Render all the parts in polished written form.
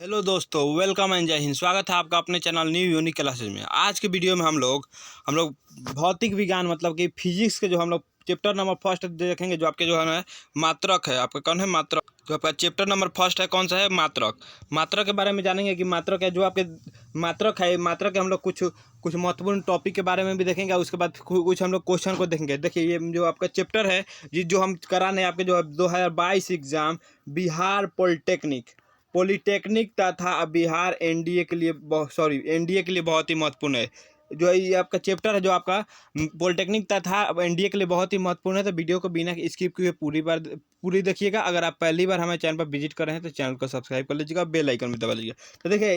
Hello दोस्तों, welcome and जय हिंद। स्वागत है आपका अपने चैनल न्यू यूनिक क्लासेज में। आज के वीडियो में हम लोग भौतिक विज्ञान मतलब कि फिजिक्स के जो हम लोग चैप्टर नंबर फर्स्ट देखेंगे। जो आपके जो है ना मात्रक है, आपका कौन है मात्रक। जो आपका चैप्टर नंबर फर्स्ट है कौन सा है, मात्रक। मात्रक के बारे में जानेंगे कि मात्रक है जो आपके मात्रक है। मात्रक के हम लोग कुछ कुछ महत्वपूर्ण टॉपिक के बारे में भी देखेंगे और उसके बाद कुछ हम लोग क्वेश्चन को देखेंगे। देखिए, ये जो आपका चैप्टर है जो हम कराने आपके जो 2022 एग्जाम बिहार पॉलिटेक्निक तथा बिहार एनडीए के लिए एनडीए के लिए बहुत ही महत्वपूर्ण है। जो ये आपका चैप्टर है जो आपका पॉलिटेक्निक तथा एनडीए के लिए बहुत ही महत्वपूर्ण है। तो वीडियो को बिना स्किप किए पूरी देखिएगा। अगर आप पहली बार हमारे चैनल पर विजिट कर रहे हैं तो चैनल को सब्सक्राइब कर लीजिएगा, बेल आइकन भी दबा लीजिएगा। तो देखिए,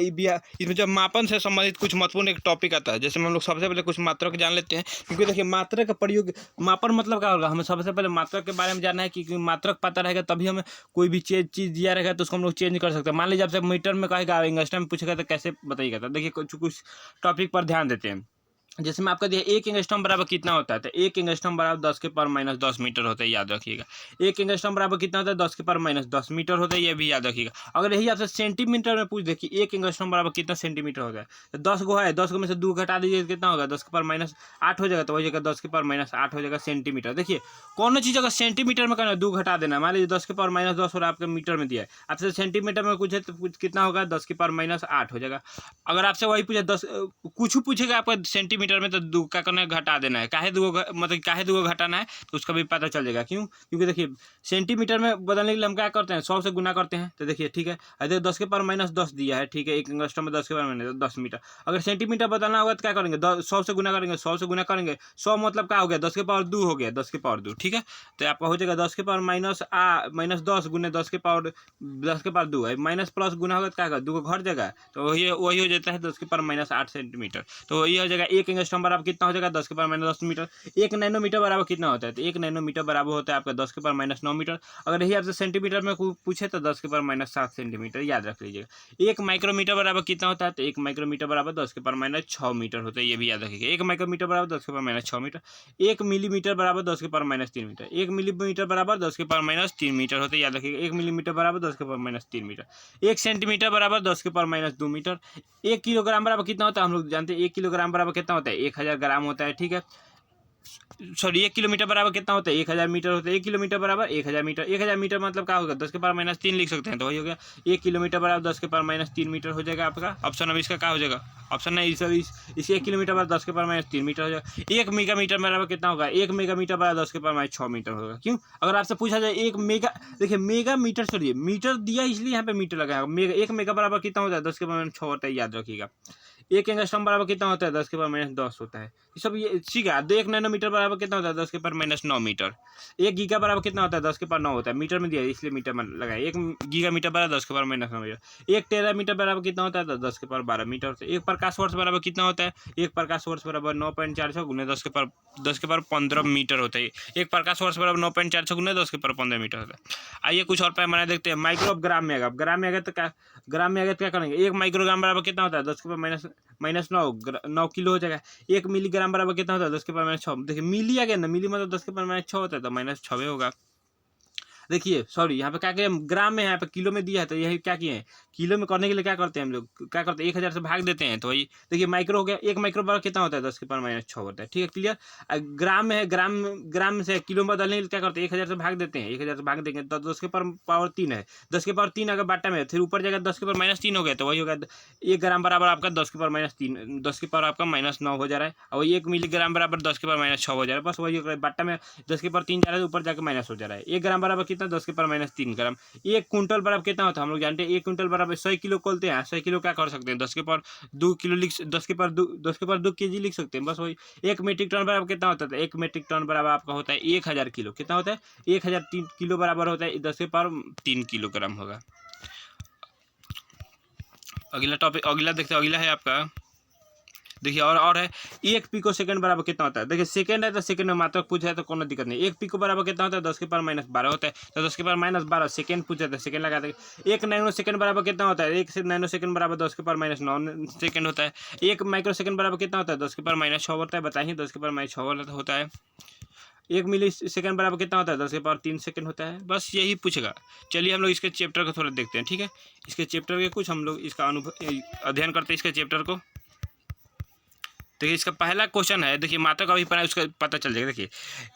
इसमें जब मापन से संबंधित कुछ महत्वपूर्ण एक टॉपिक आता है, जैसे हम लोग सबसे पहले कुछ मात्रक जान लेते हैं। क्योंकि देखिए, मात्रक का प्रयोग मापन मतलब क्या होगा, हमें सबसे पहले मात्रक के बारे में जानना है। क्योंकि मात्रक पता रहेगा तभी हमें कोई भी चीज़ दिया रहेगा तो उसको हम लोग चेंज कर सकते हैं। मान लीजिए आपसे मीटर में कहेगा, एंगस्ट्रम में पूछेगा तो कैसे बताइएगा। तो देखिए, कुछ टॉपिक पर ध्यान देते हैं। जैसे मैं आपका दिया, एक एंगस्ट्रॉम बराबर कितना होता है। तो एक एंगस्ट्रॉम बराबर 10⁻⁻10 मीटर होता है, याद रखिएगा। एक एंगस्ट्रॉम बराबर कितना होता है, 10⁻10 मीटर होता है, ये भी याद रखिएगा। अगर यही आपसे सेंटीमीटर में पूछ दे कि एक एंगस्ट्रॉम बराबर कितना सेंटीमीटर होता है, तो 10 गो है, 10 गो में से 2 घटा दीजिए, कितना होगा, 10⁻8 हो जाएगा। तो वही जगह 10⁻8 हो जाएगा सेंटीमीटर। देखिए, कौन चीज़ अगर सेंटीमीटर में करना है 2 घटा देना। मान लीजिए 10⁻10 और आपके मीटर में दिया है, आपसे सेंटीमीटर में पूछे तो कितना होगा, 10⁻8 हो जाएगा। अगर आपसे वही पूछे कुछ पूछेगा आपका सेंटीमीटर में, तो दो का करना है, घटा देना है। मतलब काहे दो घटाना है तो उसका भी पता चल जाएगा। क्यों? क्योंकि देखिए, सेंटीमीटर में बदलने के लिए हम क्या करते हैं, 100 से गुना करते हैं। तो देखिए, ठीक है, अरे 10⁻10 दिया है, ठीक है, एक एंगस्ट्रॉम में 10⁻10 मीटर। अगर सेंटीमीटर बदलना होगा तो क्या करेंगे, 100 से गुना करेंगे, 100 से गुना करेंगे। 100 मतलब क्या हो गया, 10⁻2 हो गया, 10⁻2, ठीक है। तो आपका हो जाएगा 10⁻−10 गुने 10⁻2 है, माइनस प्लस गुना होगा तो क्या होगा, 2 घट जाएगा। तो वही हो जाता है 10⁻8 सेंटीमीटर। तो वही हो जाएगा एक एंगस्ट्रॉम बराबर कितना हो जाएगा, 10⁻10 मीटर। एक नैनोमीटर बराबर कितना होता है, तो एक नैनोमीटर बराबर होता है आपका 10⁻9 मीटर। अगर यही आपसे सेंटीमीटर में पूछे तो 10⁻7 सेंटीमीटर, याद रख लीजिएगा। एक माइक्रोमीटर बराबर कितना होता है, तो एक माइक्रोमीटर बराबर 10⁻6 मीटर होता है, ये भी याद रखिएगा। एक माइक्रोमीटर बराबर 10⁻6 मीटर। एक मिलीमीटर बराबर 10⁻3 मीटर। एक मिलीमीटर बराबर 10⁻3 मीटर होता है, याद रखिएगा। एक मिलीमीटर बराबर 10⁻3 मीटर। एक सेंटीमीटर बराबर 10⁻2 मीटर। एक किलोग्राम बराबर कितना होता है, हम लोग जानते हैं। एक किलोग्राम बराबर कितना होता है, 1000 ग्राम होता है, ठीक है। सॉरी, 1 किलोमीटर बराबर कितना होता है, 1000 मीटर होता है। 1 किलोमीटर बराबर 1000 मीटर। 1000 मीटर मतलब क्या होगा, 10⁻3 लिख सकते हैं। तो वही हो गया, 1 किलोमीटर बराबर 10⁻3 मीटर हो जाएगा आपका ऑप्शन। अब इसका क्या हो जाएगा, ऑप्शन नहीं, इस 1 किलोमीटर बराबर 10⁻3 मीटर हो जाएगा। 1 मेगामीटर बराबर कितना होगा, 1 मेगामीटर बराबर 10⁻6 मीटर होगा। क्यों? अगर आपसे पूछा जाए 1 मेगा, देखिए मेगा मीटर, छोड़िए मीटर दिया इसलिए यहाँ पे मीटर लगाया। 1 मेगा बराबर कितना होता है, 10⁻6 होता है, याद रखिएगा। एक एंगस्ट्रॉम बराबर कितना होता है, 10⁻10 होता है। ये सब ये ठीक है। 1 नैनोमीटर बराबर कितना होता है, 10⁻9 मीटर। 1 गीगा बराबर कितना होता है, 10⁻9 होता है। मीटर में दिया है इसलिए मीटर में लगाया। 1 गीगा मीटर बराबर 10⁻9 मीटर। 1 टेरा मीटर बराबर कितना होता है, तो 10⁻12 मीटर होता है। 1 प्रकाश वर्ष बराबर कितना होता है, 1 प्रकाश वर्ष बराबर 9.400 गुने 10⁻15 मीटर होता है। 1 प्रकाश वर्ष बराबर 9.400 गुने 10⁻15 मीटर होता है। आइए कुछ और पैमाना देखते हैं। माइक्रो ग्राम में अगर ग्राम में अगर तो क्या करेंगे, 1 माइक्रोग्राम बराबर कितना होता है, 10⁻9 किलो हो जाएगा। 1 मिलीग्राम बराबर कितना होता है, 10⁻6। देखिए मिली आ गया ना, मिली मतलब 10⁻6 होता है, तो -6 होगा। देखिए सॉरी, यहाँ पे क्या किया, ग्राम में, यहाँ पे किलो में दिया है। तो यही क्या किए हैं, किलो में करने के लिए क्या करते हैं हम लोग, क्या करते हैं, 1000 से भाग देते हैं। तो वही देखिए, माइक्रो हो गया, 1 माइक्रो बराबर कितना होता है, 10⁻6 होता है, ठीक है, क्लियर। ग्राम में है, ग्राम से किलो में बदलने के लिए क्या करते हैं, 1000 से भाग देते हैं। 1000 से भाग देंगे तो 10⁻3 है। 10⁻3 अगर बाटा में फिर ऊपर जाएगा 10⁻3 हो गया। तो वही होगा 1 ग्राम बराबर आपका 10⁻3, 10 के पावर आपका -9 हो जा रहा है। और 1 मिलीग्राम बराबर 10⁻6 हो जा रहा है। बस वही होगा, बाटा में 10⁻3 जा रहा है, ऊपर जाकर माइनस हो जा रहा है। 1 ग्राम बराबर कितना, 10⁻3 ग्राम। 1 कुंटल बराबर कितना होता है, हम लोग जानते हैं। 1 कुंटल बराबर 100 किलो खोलते हैं। 100 किलो क्या कर सकते हैं, 10⁻2 किलो लिख, 10⁻2 केजी लिख सकते हैं। बस वही। 1 मीट्रिक टन बराबर कितना होता है, 1 मीट्रिक टन बराबर आपका होता है 1000 किलो। कितना होता है, 1000 किलो बराबर होता है 10⁻3 किलोग्राम होगा। अगला टॉपिक, अगला देखते हैं। अगला है आपका, देखिए और है, 1 पिको सेकंड बराबर कितना होता है। देखिए सेकंड है तो सेकंड में मात्रक पूछा है तो कोई दिक्कत नहीं। 1 पिको बराबर कितना होता है, 10⁻12 होता है। तो 10⁻12 सेकंड पूछा था, सेकंड लगा देंगे। 1 नैनो सेकंड बराबर कितना होता है, 1 नैनो सेकंड बराबर 10⁻9 सेकंड होता है। 1 माइक्रो सेकंड बराबर कितना होता है, 10⁻6 होता है। बताइए, 10⁻6 होता है। 1 मिली सेकेंड बराबर कितना होता है, 10⁻³ सेकेंड होता है। बस यही पूछेगा। चलिए हम लोग इसके चैप्टर को थोड़ा देखते हैं, ठीक है। इसके चैप्टर के कुछ हम लोग इसका अध्ययन करते हैं इसके चैप्टर को। देखिए इसका पहला क्वेश्चन है, देखिए मात्रा का अभिप्राय उसका पता चल जाएगा। देखिए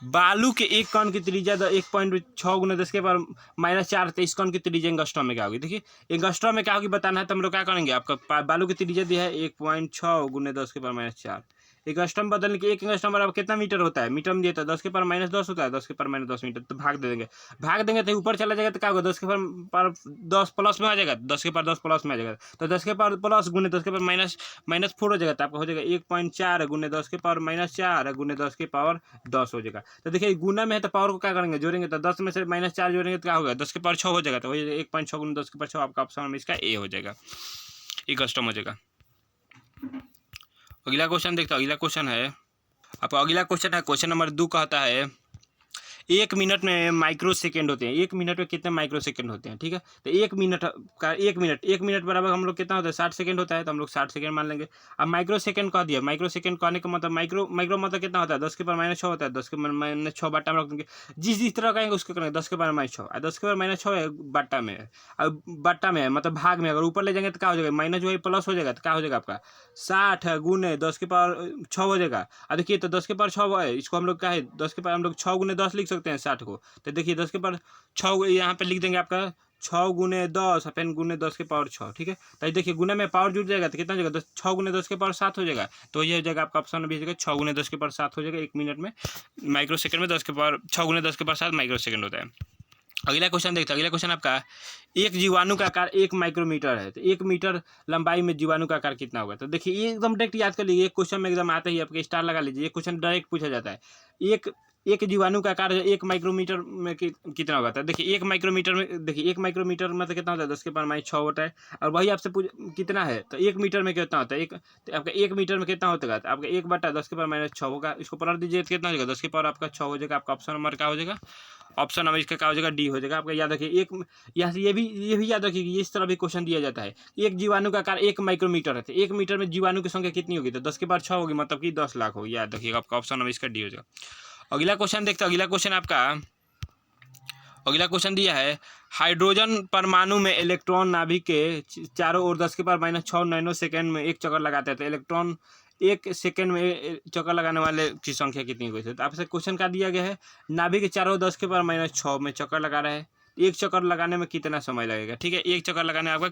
बालू के एक कण की त्रिज्या 1.6 × 10⁻⁴ तो इस कण की त्रिज्या एंगस्ट्रॉम में क्या होगी। देखिए एंगस्ट्रॉम में क्या होगी बताना है, तो हम लोग क्या करेंगे, आपका बालू की त्रिज्या दी है 1.6 × 10⁻⁴। एंगस्ट्रॉम बदलने के, एक एंगस्ट्रॉम बराबर कितना मीटर होता है, मीटर में दिया था 10⁻−10 होता है, 10⁻10 मीटर। तो भाग दे देंगे तो ऊपर चला जाएगा तो क्या होगा, 10⁻10 प्लस में आ जाएगा, 10⁻10 प्लस में आ जाएगा। तो 10⁻+ × 10⁻−4 हो जाएगा, तो आपका हो जाएगा 1.4 × 10⁻⁴ × 10⁻10 हो जाएगा। तो देखिए गुना में है तो पावर को क्या करेंगे, जोड़ेंगे तो 10 में से -4 जोड़ेंगे तो क्या होगा, 10⁻6 हो जाएगा। तो वही 1.6 × 10⁻6 आपका ऑप्शन में इसका ए हो जाएगा, एंगस्ट्रॉम हो जाएगा। अगला क्वेश्चन देखते हैं। अगला क्वेश्चन है आपका, अगला क्वेश्चन है क्वेश्चन नंबर 2 कहता है 1 मिनट में माइक्रो सेकेंड होते हैं। 1 मिनट में कितने माइक्रो सेकेंड होते हैं, ठीक है। तो 1 मिनट का 1 मिनट बराबर हम लोग कितना होता है, 60 सेकेंड होता है। तो हम लोग 60 सेकेंड मान लेंगे। अब माइक्रो सेकेंड कह दिया, माइक्रो सेकेंड कहने का मतलब माइक्रो मतलब कितना होता है, 10⁻6 होता है। 10⁻6 बट्टा में रख देंगे, जिस तरह कहेंगे उसको करेंगे। 10⁻6 10⁻6 बट्टा में है, अब बट्टा में है मतलब भाग में, अगर ऊपर ले जाएंगे तो क्या हो जाएगा, माइनस जो है प्लस हो जाएगा। तो क्या हो जाएगा आपका 60 × 10⁻6 हो जाएगा। और देखिए तो 10⁻6 है, इसको हम लोग क्या है, हम लोग 6 × 10 लिख सकते हैं 60 को। तो देखिए 10⁻6 यहाँ पे लिख देंगे आपका 6 × 10 अपन × 10⁻6, ठीक है। तो देखिए गुना में पावर जुड़ जाएगा तो कितना हो जाएगा, 6 × 10⁻7 हो जाएगा। तो ये हो जाएगा आपका ऑप्शन भी हो जाएगा 6 × 10⁻7 हो जाएगा। 1 मिनट में माइक्रो सेकंड में 6 × 10⁻7 माइक्रो सेकंड होता है। अगला क्वेश्चन देखते हैं। अगला क्वेश्चन आपका, एक जीवाणु का आकार 1 माइक्रोमीटर है, तो 1 मीटर लंबाई में जीवाणु का आकार कितना होगा। तो देखिए ये एकदम डायरेक्ट याद कर लीजिए, एक क्वेश्चन में एकदम आता ही आपके स्टार लगा लीजिए। एक क्वेश्चन डायरेक्ट पूछा जाता है, एक जीवाणु का आकार 1 माइक्रोमीटर में कितना होगा। तो देखिए 1 माइक्रोमीटर में, देखिए 1 माइक्रोमीटर में तो कितना होता है, 10⁻6 होता है। और वही आपसे कितना है, तो 1 मीटर में कितना होता है, तो आपका 1 मीटर में कितना होता है, तो आपका 1/10⁻6 होगा। इसको पलट दीजिए तो कितना हो जाएगा, 10⁻6 हो जाएगा। आपका ऑप्शन नंबर क्या हो जाएगा, ऑप्शन नंबर इसका क्या हो जाएगा, डी हो जाएगा। आपका याद रखिए, एक यहाँ से ये भी याद रखिए कि इस तरह भी क्वेश्चन दिया जाता है। एक जीवाणु का आकार 1 माइक्रोमीटर है, तो 1 मीटर में जीवाणु की संख्या कितनी होगी, तो 10⁻6 होगी, मतलब कि 10 लाख होगी। याद रखिएगा, आपका ऑप्शन नंबर इसका डी हो जाएगा। अगला क्वेश्चन देखते हैं। अगला क्वेश्चन आपका, अगला क्वेश्चन दिया है, हाइड्रोजन परमाणु में इलेक्ट्रॉन नाभिक के चारों ओर 10⁻6 नैनो सेकेंड में एक चक्कर लगाते हैं। तो इलेक्ट्रॉन 1 सेकेंड में चक्कर लगाने वाले की संख्या कितनी हुई थी। तो आपसे क्वेश्चन क्या दिया गया है, नाभिक के चारों 10⁻6 में चक्कर लगा रहा है, एक चक्कर लगाने में कितना समय लगेगा, ठीक है। एक चक्कर लगाने में आपका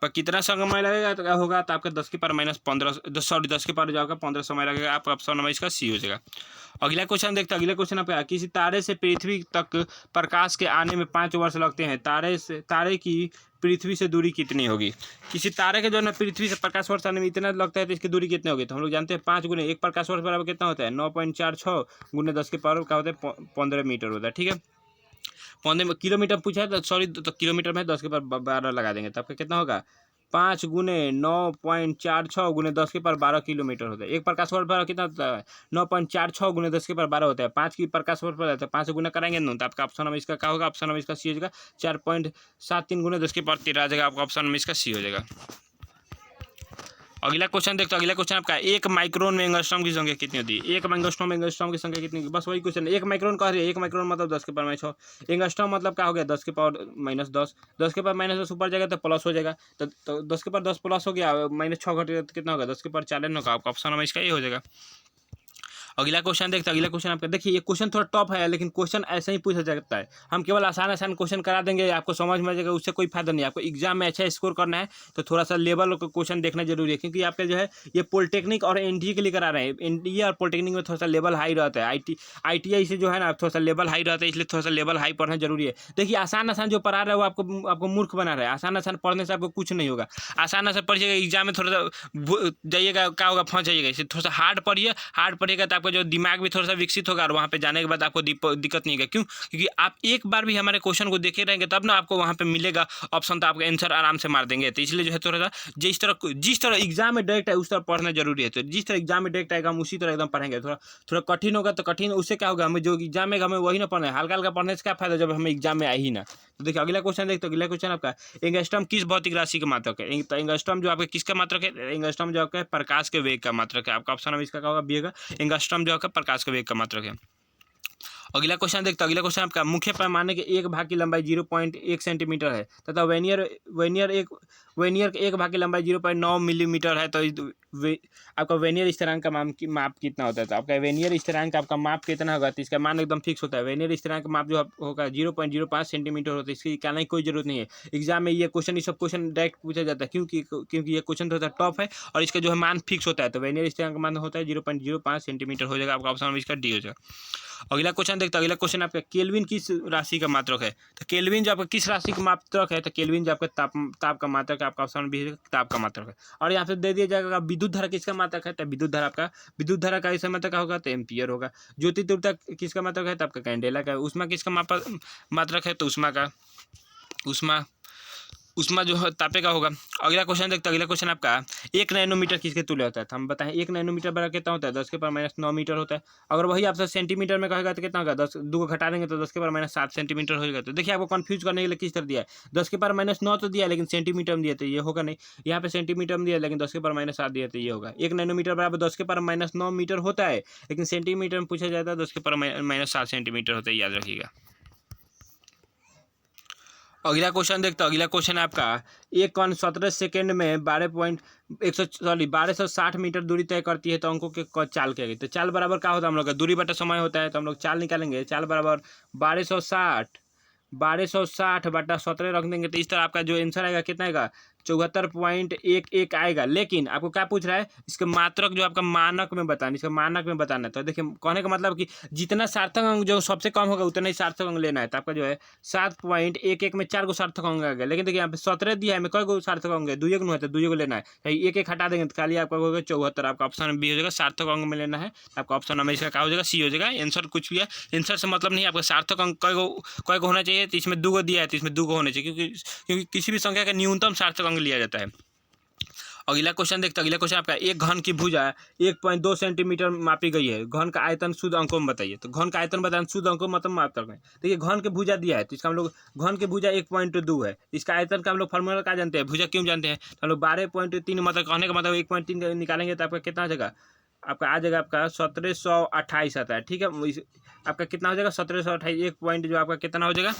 कितना समय लगेगा, तो क्या होगा, तो आपका 10⁻15 सॉरी 10⁻15 समय लगेगा। आपका ऑप्शन नंबर इसका सी हो जाएगा। अगला क्वेश्चन देखते हैं। अगला क्वेश्चन आपका, किसी तारे से पृथ्वी तक प्रकाश के आने में 5 वर्ष लगते हैं, तारे की पृथ्वी से दूरी कितनी होगी। किसी तारे के जो है पृथ्वी से प्रकाश वर्ष आने में इतना लगता है, तो इसकी दूरी कितनी होगी। तो हम लोग जानते हैं 5 × 1 प्रकाश वर्ष बराबर कितना होता है, 9.46 × 10⁻⁴ क्या होता है, 15 मीटर होता है, ठीक है। 15 किलोमीटर पूछा है, तो सॉरी तो किलोमीटर में 10⁻12 लगा देंगे, तो आपका कितना होगा, 5 × 9.46 × 10⁻12 किलोमीटर होता है। एक प्रकाश वर्ष पर कितना होता है, 9.46 × 10⁻12 होता है। 5 की प्रकाश वर्ष पर रहता है, 5 से गुना कराएंगे ना, तो आपका ऑप्शन नंबर इसका क्या होगा, ऑप्शन नंबर इसका सी हो जाएगा। 4.73 × 10⁻13 आ जाएगा। आपका ऑप्शन नंबर इसका सी हो जाएगा। अगला क्वेश्चन देखते हैं। अगला क्वेश्चन आपका, 1 माइक्रोन में एंगस्ट्रॉम की संख्या कितनी होती है। 1 एंगस्ट्रॉम की संख्या कितनी, बस वही क्वेश्चन। 1 माइक्रोन कह रही है, 1 माइक्रोन मतलब 10⁻6, एंगस्ट्रॉम मतलब क्या हो गया, 10⁻−10, 10⁻−10 ऊपर जाएगा तो प्लस हो जाएगा, तो 10⁻10 प्लस हो गया, -6 घटेगा तो कितना होगा, 10⁻40 होगा। आपका ऑप्शन नंबर इसका ये हो जाएगा। अगला क्वेश्चन देखते हैं। अगला क्वेश्चन आपका, देखिए ये क्वेश्चन थोड़ा टफ है, लेकिन क्वेश्चन ऐसे ही पूछा जाता है। हम केवल आसान क्वेश्चन करा देंगे, आपको समझ में आ जाएगा, उससे कोई फायदा नहीं। आपको एग्जाम में अच्छा स्कोर करना है तो थोड़ा सा लेवल का क्वेश्चन देखना जरूरी है, क्योंकि आपके जो है ये पॉलिटेक्निक और एनडीए के लिए करा रहे हैं। एनडीए और पॉलिटेक्निक में थोड़ा सा लेवल हाई रहता है, आईटीआई से जो है ना थोड़ा सा लेवल हाई रहता है, इसलिए थोड़ा सा लेवल हाई पढ़ना जरूरी है। देखिए आसान जो पढ़ा रहा है वो आपको मूर्ख बना रहा है। आसान पढ़ने से आपको कुछ नहीं होगा। आसान पढ़िएगा, एग्जाम में थोड़ा सा जाइएगा, क्या होगा, फंस जाइएगा। इससे थोड़ा सा हार्ड पढ़िएगा तो आपका जो दिमाग भी थोड़ा सा विकसित होगा, और वहाँ पे जाने के बाद आपको दिक्कत नहीं होगा। क्यों, क्योंकि आप एक बार भी हमारे क्वेश्चन को देखे रहेंगे तब ना आपको वहाँ पे मिलेगा ऑप्शन, तो आपका आंसर आराम से मार देंगे। तो इसलिए जो है थोड़ा सा जिस तरह एग्जाम में डायरेक्ट है उस तरह पढ़ना जरूरी है। तो जिस तरह एग्जाम में डायरेक्ट आएगा हम उसी तरह एकदम पढ़ेंगे। थोड़ा कठिन होगा तो कठिन, उससे क्या होगा, हमें जो एग्जाम में हमें वही ना पढ़ना है। हल्का पढ़ने से क्या फायदा जब हमें एग्जाम में आए ही ना। तो देखिए अगला क्वेश्चन देखते हैं। अगला क्वेश्चन आपका, एंगस्ट्रॉम किस भौतिक राशि का मात्रक है। तो एंगस्ट्रॉम जो आपका किसका मात्रक है, एंगस्ट्रॉम जो आपका प्रकाश के वेग का मात्रक है। आपका ऑप्शन इसका क्या होगा, बी होगा। एंगस्ट्रॉम जो आपका प्रकाश के वेग का मात्रक है। अगला क्वेश्चन देखते हैं। अगला क्वेश्चन आपका मुख्य पैमाने के एक भाग की लंबाई 0.1 सेंटीमीटर है तथा वेनियर के एक भाग की लंबाई 0.9 मिलीमीटर है, तो आपका वेनियर स्थिरांक का माप कितना होता है? तो आपका वेनियर स्थिरांक आपका माप कितना होगा? तो इसका मान एकदम फिक्स होता है। वेनियर स्थिरांक का माप जो होगा 0.05 सेंटीमीटर होता है। इसकी निकालने की कोई जरूरत नहीं है। एग्जाम में ये सब क्वेश्चन डायरेक्ट पूछा जाता है, क्योंकि ये क्वेश्चन थोड़ा टफ है और इसका जो है मान फिक्स होता है। तो वेनियर स्थिरांक का मान होता है 0.05 सेंटीमीटर हो जाएगा। आपका ऑप्शन इसका डी हो जाएगा। अगला क्वेश्चन देखते हैं। अगला क्वेश्चन आपका केल्विन किस राशि का मात्रक है? तो केल्विन जो आपका किस राशि का मात्रक है? तो केल्विन जो आपका ताप का मात्रक है। आपका ऑप्शन भी ताप का मात्रक है। और यहाँ पे दे दिया जाएगा विद्युत धारा किसका मात्रक है? तो विद्युत धारा का इस मात्रक का होगा तो एम्पियर होगा। ज्योति तीव्रता किसका मात्रक है? तो आपका कैंडेला का। उष्मा किसका मात्रक है? तो उष्मा जो है तापे का होगा। अगला क्वेश्चन देखते हैं। अगला क्वेश्चन आपका 1 नैनोमीटर किसके तुल्य होता है? तो हम बताएं 1 नैनोमीटर बराबर कितना होता है? 10⁻⁹ मीटर होता है। अगर वही आपसे सेंटीमीटर में कहेगा तो कितना होगा? 10 2 को घटा देंगे तो 10⁻⁷ सेंटीमीटर हो जाएगा। तो देखिए आपको कंफ्यूज करने के लिए किस तरह दिया है, 10⁻⁹ तो दिया है लेकिन सेंटीमीटर में दिया तो ये होगा नहीं। यहाँ पे सेंटीमीटर में दिया है लेकिन 10⁻⁷ दिया तो ये होगा। 1 नैनोमीटर बराबर 10⁻⁹ मीटर होता है, लेकिन सेंटीमीटर में पूछा जाता है 10⁻⁷ सेंटीमीटर होता है, याद रखिएगा। अगला क्वेश्चन देखते हैं। अगला क्वेश्चन आपका एक कण 17 सेकेंड में 1260 मीटर दूरी तय करती है, तो अंकों के चाल क्या गई? तो चाल बराबर क्या होता है हम लोग का? दूरी बटा समय होता है, तो हम लोग चाल निकालेंगे। चाल बराबर 1260 बटा 17 रख देंगे, तो इस तरह आपका जो आंसर आएगा कितना आएगा? 74.11 आएगा। लेकिन आपको क्या पूछ रहा है? इसके मात्रक जो आपका मानक में बताना, इसका मानक में बताना है। तो देखिए कहने का मतलब कि जितना सार्थक अंक जो सबसे कम होगा उतना ही सार्थक अंक लेना है। तो आपका जो है 7.11 में 4 गो सार्थक अंक आ गया, लेकिन देखिए यहाँ पे 17 दिया है, में कई गो सार्थक अंक है? 2 गो है, तो 2 गो लेना है। एक एक हटा देंगे तो खाली आपका होगा 74। आपका ऑप्शन बी हो जाएगा, सार्थक अंक में लेना है। आपका ऑप्शन हमें इसका क्या हो जाएगा? सी हो जाएगा। आंसर कुछ भी है, आंसर से मतलब नहीं, आपका सार्थक अंक कई गो होना चाहिए। तो इसमें 2 गो दिया है तो इसमें 2 गो होने चाहिए, क्योंकि किसी भी संख्या का न्यूनतम सार्थक अंक लिया जाता है। अगला क्वेश्चन देखते हैं। अगला क्वेश्चन आपका एक घन की भुजा 1.2 सेंटीमीटर मापी गई है, घन का आयतन शुद्ध अंकों में बताइए। तो घन का आयतन बताना शुद्ध अंकों में मतलब माप करना है। देखिए घन की भुजा दिया है, तो इसका हम लोग घन की भुजा 1.2 है। इसका आयतन का हम लोग फार्मूला क्या जानते हैं? भुजा क्यों जानते हैं? तो हम लोग 12.3 मतलब कहने का मतलब 1.3 निकालेंगे तो आपका कितना आ जाएगा? आपका आ जाएगा आपका 1728 आता है। ठीक है, आपका कितना हो जाएगा? 1728। एक पॉइंट जो आपका कितना हो जाएगा?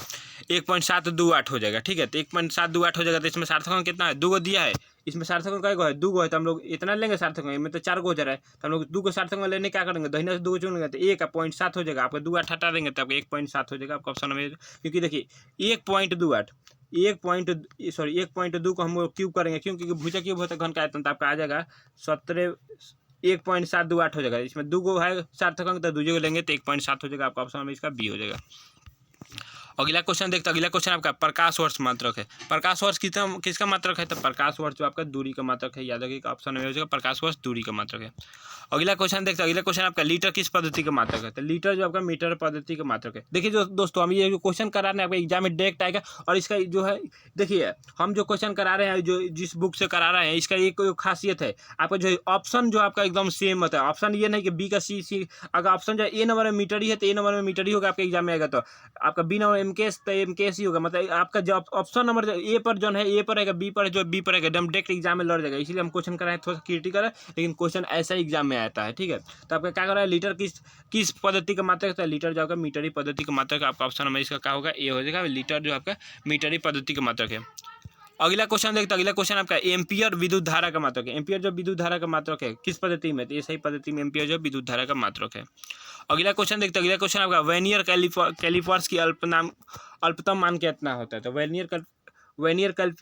1.728 हो जाएगा। ठीक है, तो 1.728 हो जाएगा। तो इसमें सार्थक अंक कितना है? 2 गो दिया है। इसमें सार्थक अंक कई गो है? 2 गो है, तो हम लोग इतना लेंगे सार्थक अंक में, तो 4 गो हो जा रहा है। तो हम लोग 2 गो सार्थक अंक लेने क्या करेंगे? दाहिने से 2 गो चुनेंगे तो 1.7 हो जाएगा। आपका 2 8 हटा देंगे तो आपका 1.7 हो जाएगा। आपका ऑप्शन में, क्योंकि देखिए 1.2 को हम लोग क्यूब करेंगे, क्योंकि भुजा क्यूब होता है घन का आयतन, तो आपका आ जाएगा 1.728 हो जाएगा। इसमें 2 गो है सार्थक अंक, तो 2 गो लेंगे तो 1.7 हो जाएगा। आपका ऑप्शन में इसका बी हो जाएगा। अगला क्वेश्चन देखते हैं। अगला क्वेश्चन आपका प्रकाश वर्ष मात्रक है। प्रकाश वर्ष किसका मात्रक है? तो प्रकाश वर्ष जो आपका दूरी का मात्रक है, याद रखिएगा। ऑप्शन में हो जाएगा प्रकाश वर्ष दूरी का मात्रक है। अगला क्वेश्चन देखते हैं। अगला क्वेश्चन आपका लीटर किस पद्धति का मात्रक है? तो लीटर जो आपका मीटर पद्धति का मात्रक है। देखिए जो दोस्तों हम ये जो क्वेश्चन करा रहे हैं आपका एग्जाम में डायरेक्ट आएगा, और इसका जो है देखिए हम जो क्वेश्चन करा रहे हैं, जो जिस बुक से करा रहे हैं, इसका एक खासियत है, आपका जो ऑप्शन जो आपका एकदम सेम होता है। ऑप्शन ये नहीं कि बी का सी, अगर ऑप्शन जो ए नंबर में मीटर ही है तो ए नंबर में मीटर ही होगा आपके एग्जाम में आएगा। तो आपका बी नंबर एमकेएस तो एमकेएस ही होगा। मतलब आपका जो ऑप्शन नंबर ए पर जो है ए पर रहेगा, बी पर जो बी पर रहेगा, एकदम डायरेक्ट एग्जाम में लड़ जाएगा। इसलिए हम क्वेश्चन कराएं थोड़ा सा क्रिटिकल है, लेकिन क्वेश्चन ऐसा ही एग्जाम में आता है। ठीक है, तो आपका क्या कर रहा है? लीटर किस पद्धति का मात्रक है? लीटर जो आपका मीटरी पद्धति का मात्रक है। आपका ऑप्शन नंबर इसका क्या होगा? ए हो जाएगा। लीटर जो आपका मीटरी पद्धति का मात्रक है। अगला क्वेश्चन देखते हैं। अगला क्वेश्चन आपका एम्पियर विद्युत धारा का मात्रक है। एम्पियर जो विद्युत धारा का मात्रक है किस पद्धति में? तो ये सही पद्धति में एम्पियर जो विद्युत धारा का मात्रक है। अगला क्वेश्चन देखते हैं। अगला क्वेश्चन आपका वर्नियर कैलिपर्स की अल्पतम मान कितना होता है? तो वर्नियर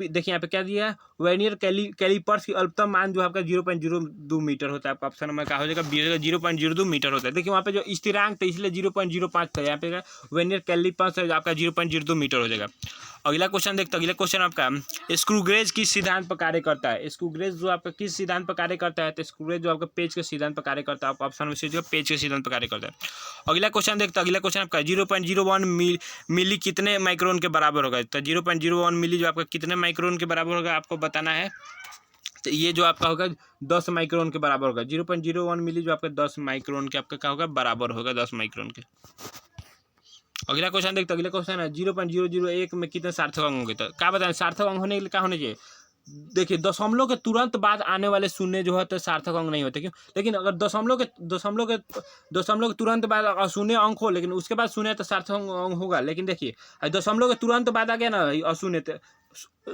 देखिए यहाँ पे क्या दिया है? वर्नियर कैलिपर्स की अल्पतम मान जो आपका 0.02 मीटर होता है। आपका ऑप्शन नंबर क्या हो जाएगा? 0.02 मीटर होता है। देखिए वहाँ पे जो स्थिरांक था इसलिए 0.05 था, यहाँ पे वर्नियर कैलिपर्स आपका 0.02 मीटर हो जाएगा। अगला क्वेश्चन देखते हैं। अगला क्वेश्चन आपका स्क्रूगेज किस सिद्धांत पर कार्य करता है? स्क्रूगेज जो आपका किस सिद्धांत पर कार्य करता है? तो स्क्रूगेज जो आपका पेज के सिद्धांत पर कार्य करता है। आपका ऑप्शन में जो पेज के सिद्धांत पर कार्य करता है। अगला क्वेश्चन देखते हैं। अगला क्वेश्चन आपका 0.01 मिली कितने माइक्रोन के बराबर होगा? तो 0.01 मिली जो आपका कितने माइक्रोन के बराबर होगा आपको बताना है। तो ये जो आपका होगा 10 माइक्रोन के बराबर होगा। 0.01 मिली जो आपका 10 माइक्रोन के आपका क्या होगा? बराबर होगा 10 माइक्रोन के। अगला क्वेश्चन देखते हैं। अगला क्वेश्चन है 0.001 में कितने सार्थक अंक होंगे? तो क्या बताएं? सार्थक अंक होने के लिए क्या होने चाहिए? देखिए दशमलव के तुरंत बाद आने वाले शून्य जो है तो सार्थक अंक नहीं होते, क्यों? लेकिन अगर दशमलव के तुरंत बाद अशून्य अंक हो लेकिन उसके बाद शून्य तो सार्थक अंक होगा। लेकिन देखिए दशमलव के तुरंत बाद आ गया ना अशून्य, तो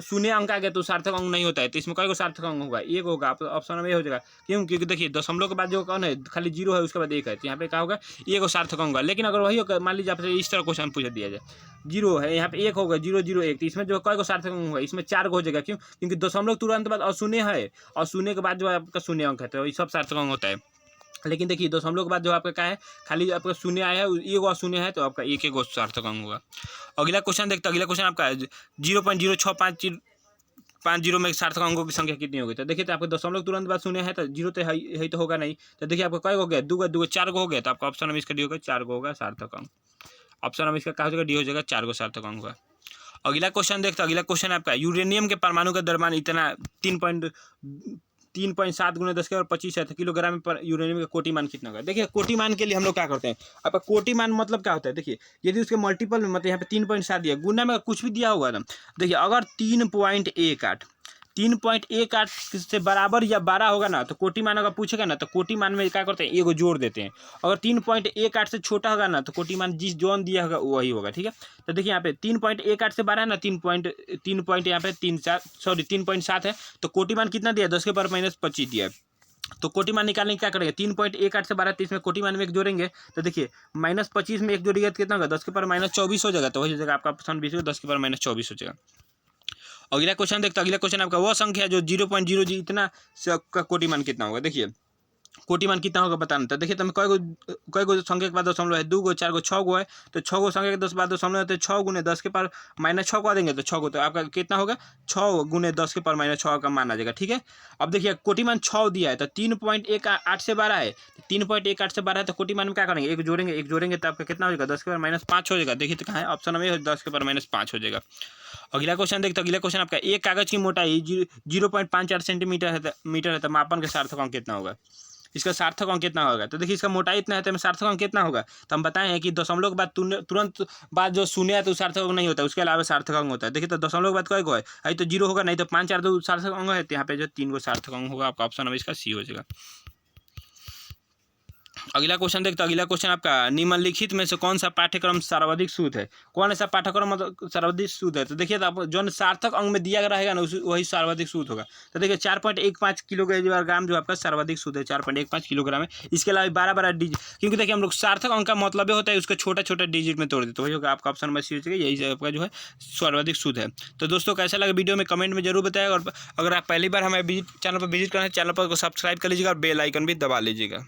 शून्य अंक आ गया तो सार्थक अंक नहीं होता है। तो इसमें कई को सार्थक अंक होगा? एक होगा, ऑप्शन में ये हो जाएगा। क्यों? क्योंकि देखिए दशमलव के बाद जो कौन है खाली जीरो है, उसके बाद एक है, तो यहाँ पे क्या होगा? एक को सार्थक अंक होगा। लेकिन अगर वही मान लीजिए आपसे इस तरह क्वेश्चन पूछ दिया जाए, जीरो है यहाँ पे एक होगा, 0 0 1, तो इसमें जो कई को सार्थक अंक होगा? इसमें 4 को हो जाएगा। क्यों? क्योंकि दशमलव तुरंत बाद अशून्य है और शून्य के बाद जो है आपका शून्य अंक है, तो ये सब सार्थक अंक होता है। लेकिन देखिए दशमलव के बाद जो आपका क्या है, खाली आपका शून्य आया है, एक और शून्य है, तो आपका एक एक सार्थक अंक होगा। अगला क्वेश्चन देखते हैं। अगला क्वेश्चन आपका 0.0650 में सार्थक अंकों की संख्या कितनी होगी? तो देखिए तो आपको दशमलव तुरंत बाद शून्य है, तो जीरो तो है तो होगा नहीं। तो देखिए आपको कई हो गया? 2 2 4 को हो गया, तो आपका ऑप्शन में इसका डी होगा, 4 को होगा सार्थक अंक। ऑप्शन में इसका क्या हो जाएगा? डी हो जाएगा, 4 को सार्थक अंक होगा। अगला क्वेश्चन देखते हैं। अगला क्वेश्चन आपका यूरेनियम के परमाणु का द्रव्यमान इतना 3.7 × 10⁻25 है, तो किलोग्राम पर यूरेनियम का कोटि मान कितना होगा? देखिए कोटि मान के लिए हम लोग क्या करते हैं, आपका कोटि मान मतलब क्या होता है? देखिए यदि उसके मल्टीपल में मतलब यहाँ पे 3.7 दिया, गुना में कुछ भी दिया होगा ना, देखिए अगर 3.18 से बराबर या 12 होगा ना, तो कोटि मान अगर पूछेगा ना, तो कोटि मान में क्या करते हैं? एगो जोड़ देते हैं। अगर 3.18 से छोटा होगा ना, तो कोटि मान जिस जोन दिया होगा वही होगा। ठीक है, तो देखिए यहाँ पे 3.18 से 12 है ना, 3.7 है, तो कोटि मान कितना दिया? 10⁻−25 दिया है। तो कोटि मान निकालने की क्या करेंगे? 3.18 से 12, 30 में कोटि मान में एक जोड़ेंगे, तो देखिए -25 में एक जोड़िएगा तो कितना होगा? 10⁻24 हो जाएगा। तो वही हो जाएगा आपका ऑप्शन 20 होगा, 10⁻24 हो जाएगा। अगला क्वेश्चन देखते हैं। अगला क्वेश्चन आपका वह संख्या जो 0.00 इतना का कोटि मान कितना होगा? देखिए कोटि मान कितना होगा बताना। तो देखिए कई गो संख्या के बाद दशमलव है? 2 गो, 4 गो, 6 गो है, तो 6 गो संख्या के 10 बाद दशमलव है, तो 6 × 10⁻6 को देंगे तो 6 गो, तो आपका कितना होगा? 6 × 10⁻6 का मान आ जाएगा। ठीक है, अब देखिए कोटि मान 6 दिया है, तो 3.18 से 12 है, 3.18 से 12 है, तो कोटि मान में क्या करेंगे? एक जोड़ेंगे तो आपका कितना हो जाएगा? 10⁻5 हो जाएगा। देखिए तो कहाँ है? ऑप्शन में 10⁻5 हो जाएगा। अगला क्वेश्चन देखते हैं। अगला क्वेश्चन आपका एक कागज की मोटाई 0.54 सेंटीमीटर है, तो मापन के सार्थक अंक कितना होगा? इसका सार्थक अंक कितना होगा? तो देखिए इसका मोटाई इतना है, तो सार्थक अंक कितना होगा? तो हम बताएं हैं कि दशमलव के बाद तुरंत बाद जो शून्य है तो सार्थक अंक नहीं होता, उसके अलावा सार्थक अंक होता है। देखिए तो दशमलव के बाद कई गो है? तो 0 होगा नहीं, तो 5 4 तो सार्थक अंक है, तो यहाँ पे जो 3 गो सार्थक अंक होगा। आपका ऑप्शन में इसका सी हो जाएगा। अगला क्वेश्चन देखते हैं। अगला क्वेश्चन आपका निम्नलिखित में से कौन सा पाठ्यक्रम सर्वाधिक शुद्ध है? कौन ऐसा पाठ्यक्रम मतलब सर्वाधिक शुद्ध है? तो देखिए तो आप जो सार्थक अंक में दिया रहेगा ना वही सर्वाधिक शुद्ध होगा। तो देखिए 4.15 किलोग्राम जो आपका सर्वाधिक शुद्ध है, 4.15 किलोग्राम है। इसके अलावा 12 डिजिट, क्योंकि देखिए हम लोग सार्थक अंक का मतलब होता है उसको छोटा छोटा डिजिट में तोड़ देते, वही होगा आपका ऑप्शन में सी हो जाएगा। यही आपका जो है सर्वाधिक शुद्ध है। तो दोस्तों कैसा लगा वीडियो में कमेंट में जरूर बताएगा, और अगर आप पहली बार हमारे चैनल पर विजिट करें, चैनल पर सब्सक्राइब कर लीजिएगा और बेल आइकन भी दबा लीजिएगा।